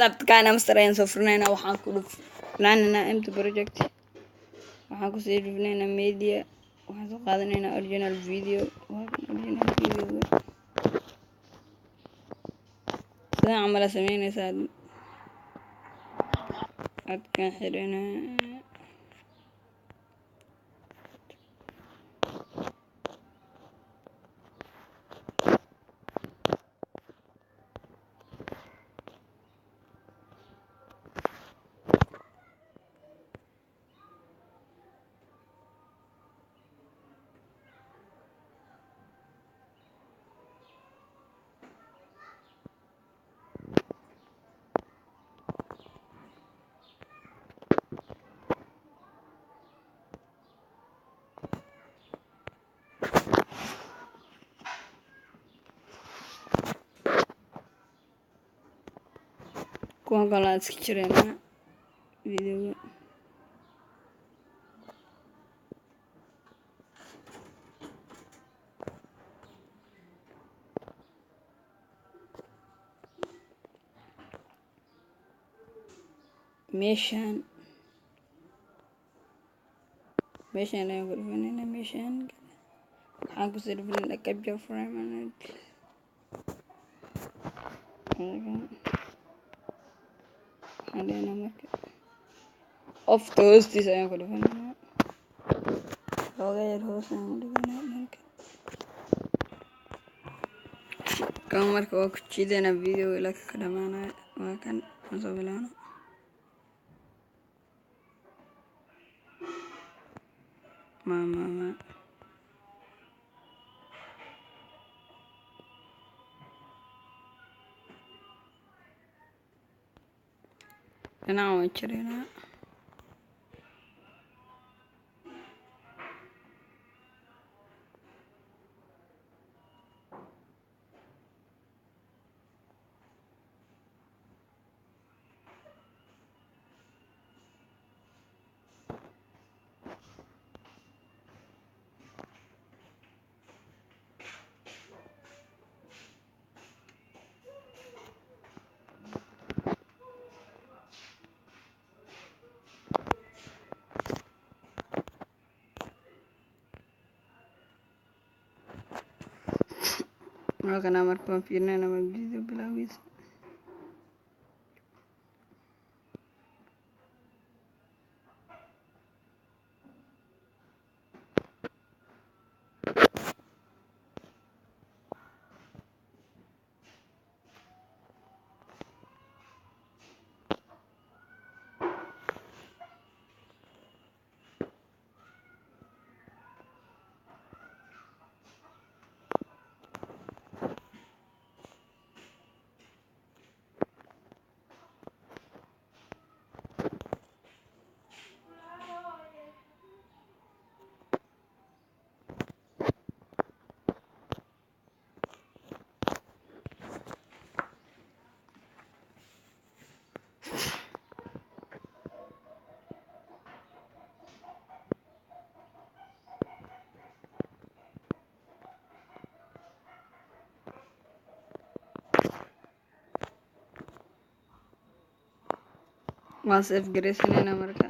sabtkaana mastarayaan soo furnaynaa waxaan ku dhufnaanaynaa empty project waxaan kusii dhufnaynaa media waxaan soo qaadanaynaa original video sidaan camala sameynaysaa adkaan xidhanaa kuwan kale aan iska jiraynaa videoga meeshaan ayaan ku dhufanaynaa meeshaan waxaan kusii dhufanaynaa capture frame waxaan marka ofta hoostiisa ayaan ku dhufanaynaa looga yar hoos ayaan ku dhufanaynaa marka kan marka waa ku jiidanaa videoga ilaa ka dhamaanayo waa kan aan soo bilaano dhinaca waan jiraynaa halkan marka waan fiirinaynaa waa video bilaagiisa waan save garaysanayna marka